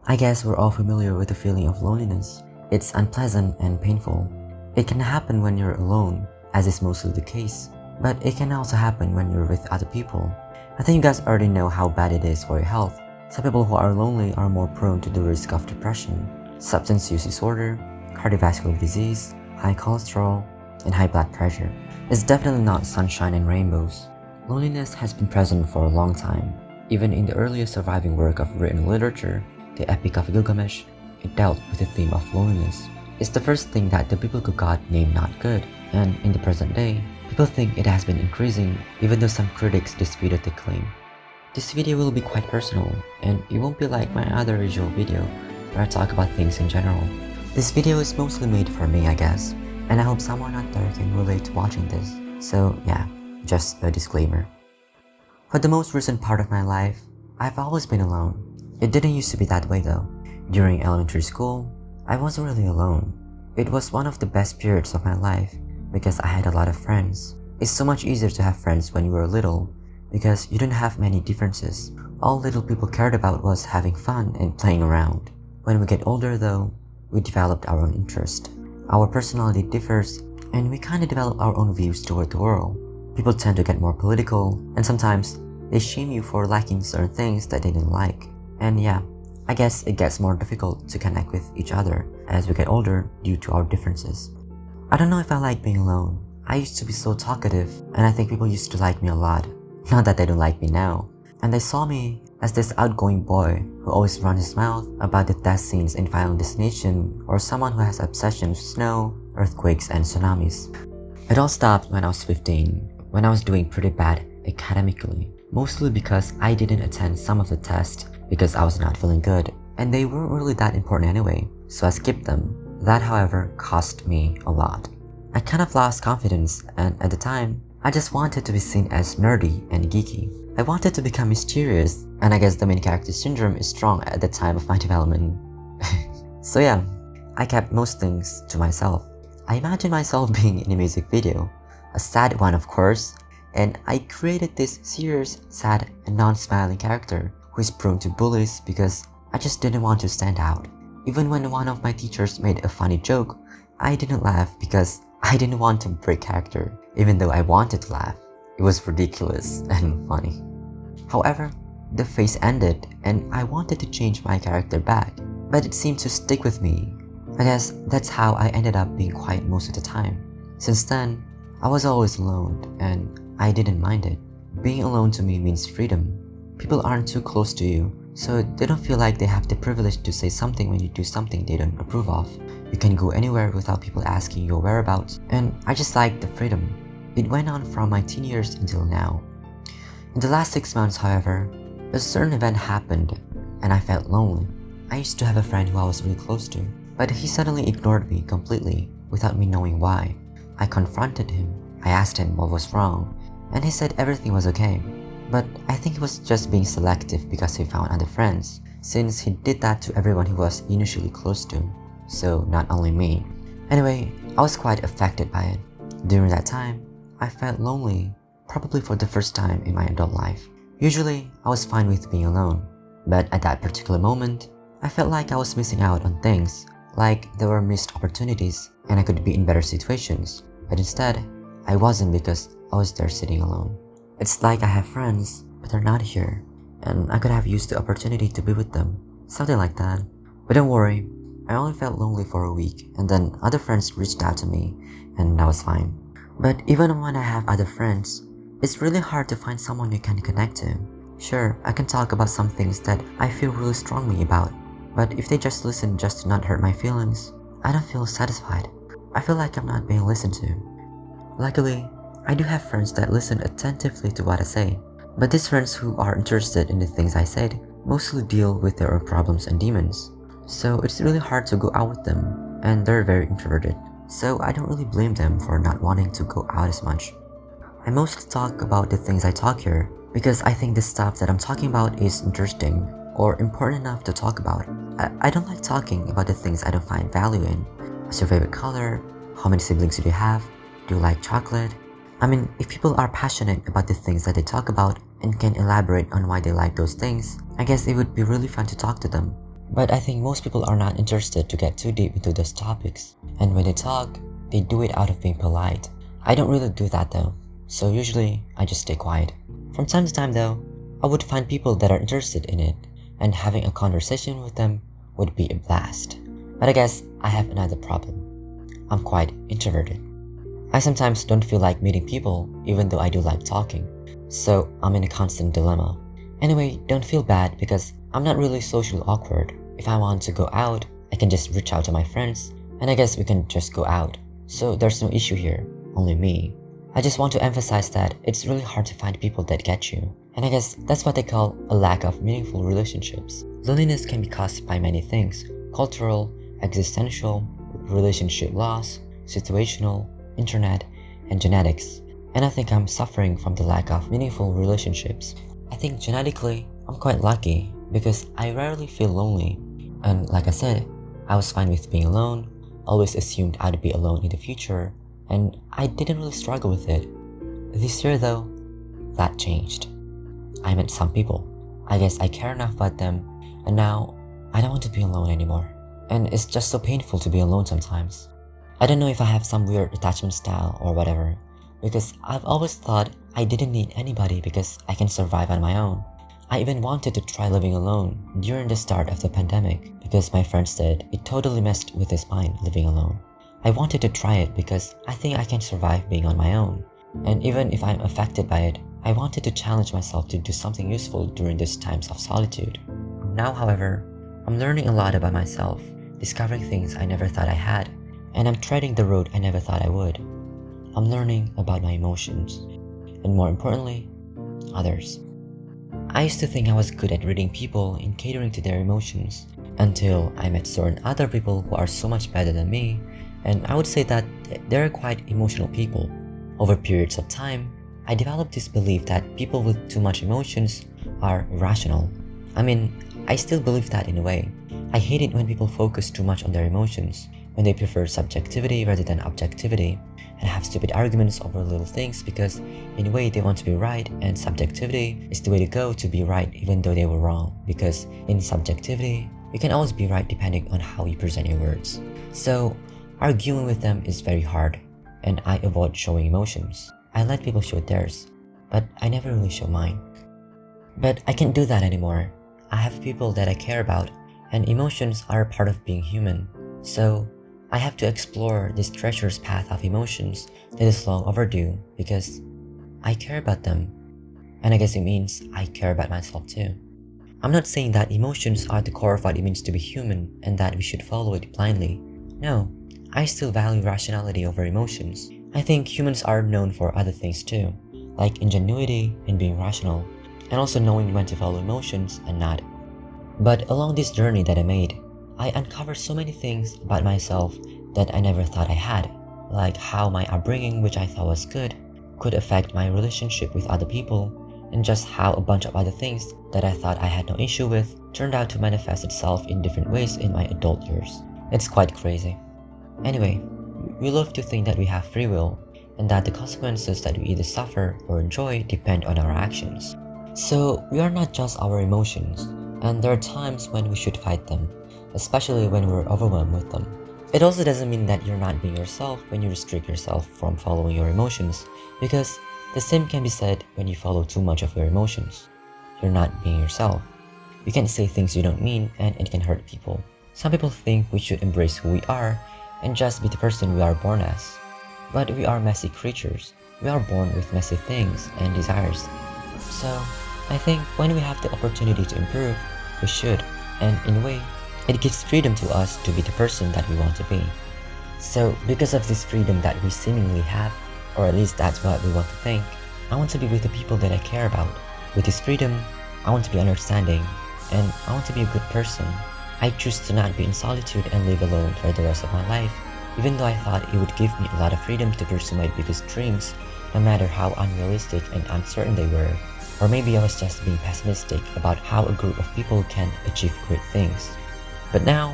I guess we're all familiar with the feeling of loneliness. It's unpleasant and painful. It can happen when you're alone, as is mostly the case, but it can also happen when you're with other people. I think you guys already know how bad it is for your health. Some people who are lonely are more prone to the risk of depression, substance use disorder, cardiovascular disease, high cholesterol, and high blood pressure. It's definitely not sunshine and rainbows. Loneliness has been present for a long time. Even in the earliest surviving work of written literature, the Epic of Gilgamesh, it dealt with the theme of loneliness. It's the first thing that the biblical god named not good, and in the present day, people think it has been increasing even though some critics disputed the claim. This video will be quite personal, and it won't be like my other usual video where I talk about things in general. This video is mostly made for me, I guess, and I hope someone out there can relate to watching this. So yeah, just a disclaimer. For the most recent part of my life, I've always been alone. It didn't used to be that way though. During elementary school, I wasn't really alone. It was one of the best periods of my life because I had a lot of friends. It's so much easier to have friends when you were little because you didn't have many differences. All little people cared about was having fun and playing around. When we get older though, we developed our own interest. Our personality differs and we kind of develop our own views toward the world. People tend to get more political and sometimes they shame you for liking certain things that they didn't like. And yeah, I guess it gets more difficult to connect with each other as we get older due to our differences. I don't know if I like being alone. I used to be so talkative and I think people used to like me a lot. Not that they don't like me now. And they saw me as this outgoing boy who always runs his mouth about the death scenes in Final Destination or someone who has obsession with snow, earthquakes, and tsunamis. It all stopped when I was 15, when I was doing pretty bad academically, mostly because I didn't attend some of the tests because I was not feeling good, and they weren't really that important anyway, so I skipped them. That, however, cost me a lot. I kind of lost confidence, and at the time, I just wanted to be seen as nerdy and geeky. I wanted to become mysterious, and I guess the main character syndrome is strong at the time of my development. So yeah, I kept most things to myself. I imagined myself being in a music video, a sad one of course, and I created this serious, sad, and non-smiling character who is prone to bullies because I just didn't want to stand out. Even when one of my teachers made a funny joke, I didn't laugh because I didn't want to break character, even though I wanted to laugh. It was ridiculous and funny. However, the phase ended and I wanted to change my character back, but it seemed to stick with me. I guess that's how I ended up being quiet most of the time. Since then, I was always alone and I didn't mind it. Being alone to me means freedom. People aren't too close to you, so they don't feel like they have the privilege to say something when you do something they don't approve of. You can go anywhere without people asking your whereabouts, and I just like the freedom. It went on from my teen years until now. In the last 6 months, however, a certain event happened, and I felt lonely. I used to have a friend who I was really close to, but he suddenly ignored me completely without me knowing why. I confronted him. I asked him what was wrong, and he said everything was okay. But I think he was just being selective because he found other friends, since he did that to everyone he was initially close to, so not only me. Anyway, I was quite affected by it. During that time, I felt lonely, probably for the first time in my adult life. Usually, I was fine with being alone, but at that particular moment, I felt like I was missing out on things, like there were missed opportunities and I could be in better situations, but instead, I wasn't because I was there sitting alone. It's like I have friends, but they're not here, and I could have used the opportunity to be with them, something like that. But don't worry, I only felt lonely for a week, and then other friends reached out to me, and that was fine. But even when I have other friends, it's really hard to find someone you can connect to. Sure, I can talk about some things that I feel really strongly about, but if they just listen just to not hurt my feelings, I don't feel satisfied. I feel like I'm not being listened to. Luckily, I do have friends that listen attentively to what I say, but these friends who are interested in the things I said mostly deal with their own problems and demons. So it's really hard to go out with them, and they're very introverted. So I don't really blame them for not wanting to go out as much. I mostly talk about the things I talk here because I think the stuff that I'm talking about is interesting or important enough to talk about. I don't like talking about the things I don't find value in. What's your favorite color? How many siblings do you have? Do you like chocolate? I mean, if people are passionate about the things that they talk about and can elaborate on why they like those things, I guess it would be really fun to talk to them. But I think most people are not interested to get too deep into those topics, and when they talk, they do it out of being polite. I don't really do that though, so usually I just stay quiet. From time to time though, I would find people that are interested in it, and having a conversation with them would be a blast. But I guess I have another problem. I'm quite introverted. I sometimes don't feel like meeting people even though I do like talking, so I'm in a constant dilemma. Anyway, don't feel bad because I'm not really socially awkward. If I want to go out, I can just reach out to my friends, and I guess we can just go out. So there's no issue here, only me. I just want to emphasize that it's really hard to find people that get you, and I guess that's what they call a lack of meaningful relationships. Loneliness can be caused by many things: cultural, existential, relationship loss, situational, internet, and genetics. And I think I'm suffering from the lack of meaningful relationships. I think genetically, I'm quite lucky because I rarely feel lonely. And like I said, I was fine with being alone, always assumed I'd be alone in the future, and I didn't really struggle with it. This year though, that changed. I met some people. I guess I care enough about them, and now I don't want to be alone anymore. And it's just so painful to be alone sometimes. I don't know if I have some weird attachment style or whatever, because I've always thought I didn't need anybody because I can survive on my own. I even wanted to try living alone during the start of the pandemic because my friend said it totally messed with his mind living alone. I wanted to try it because I think I can survive being on my own. And even if I'm affected by it, I wanted to challenge myself to do something useful during these times of solitude. Now, however, I'm learning a lot about myself, discovering things I never thought I had, and I'm treading the road I never thought I would. I'm learning about my emotions, and more importantly, others. I used to think I was good at reading people and catering to their emotions, until I met certain other people who are so much better than me, and I would say that they're quite emotional people. Over periods of time, I developed this belief that people with too much emotions are irrational. I mean, I still believe that in a way. I hate it when people focus too much on their emotions, when they prefer subjectivity rather than objectivity, and have stupid arguments over little things because in a way they want to be right, and subjectivity is the way to go to be right even though they were wrong, because in subjectivity, you can always be right depending on how you present your words. So, arguing with them is very hard, and I avoid showing emotions. I let people show theirs, but I never really show mine. But I can't do that anymore. I have people that I care about, and emotions are a part of being human. So, I have to explore this treacherous path of emotions that is long overdue because I care about them. And I guess it means I care about myself too. I'm not saying that emotions are the core of what it means to be human and that we should follow it blindly. No, I still value rationality over emotions. I think humans are known for other things too, like ingenuity and being rational, and also knowing when to follow emotions and not. But along this journey that I made, I uncovered so many things about myself that I never thought I had, like how my upbringing, which I thought was good, could affect my relationship with other people, and just how a bunch of other things that I thought I had no issue with turned out to manifest itself in different ways in my adult years. It's quite crazy. Anyway, we love to think that we have free will, and that the consequences that we either suffer or enjoy depend on our actions. So we are not just our emotions, and there are times when we should fight them, especially when we're overwhelmed with them. It also doesn't mean that you're not being yourself when you restrict yourself from following your emotions, because the same can be said when you follow too much of your emotions. You're not being yourself. You can say things you don't mean, and it can hurt people. Some people think we should embrace who we are and just be the person we are born as. But we are messy creatures. We are born with messy things and desires. So, I think when we have the opportunity to improve, we should, and in a way, it gives freedom to us to be the person that we want to be. So, because of this freedom that we seemingly have, or at least that's what we want to think, I want to be with the people that I care about. With this freedom, I want to be understanding, and I want to be a good person. I choose to not be in solitude and live alone for the rest of my life, even though I thought it would give me a lot of freedom to pursue my biggest dreams, no matter how unrealistic and uncertain they were. Or maybe I was just being pessimistic about how a group of people can achieve great things. But now,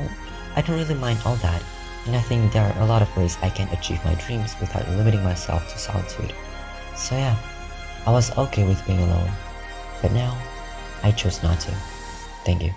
I don't really mind all that, and I think there are a lot of ways I can achieve my dreams without limiting myself to solitude. So yeah, I was okay with being alone, but now, I chose not to. Thank you.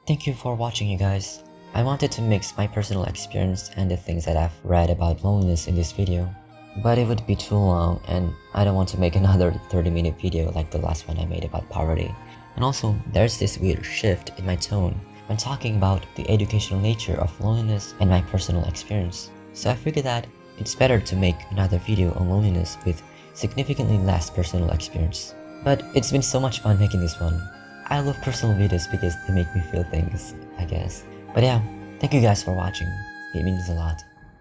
Thank you for watching, you guys. I wanted to mix my personal experience and the things that I've read about loneliness in this video, but it would be too long and I don't want to make another 30-minute video like the last one I made about poverty. And also, there's this weird shift in my tone when talking about the educational nature of loneliness and my personal experience. So I figured that it's better to make another video on loneliness with significantly less personal experience. But it's been so much fun making this one. I love personal videos because they make me feel things, I guess. But yeah, thank you guys for watching. It means a lot.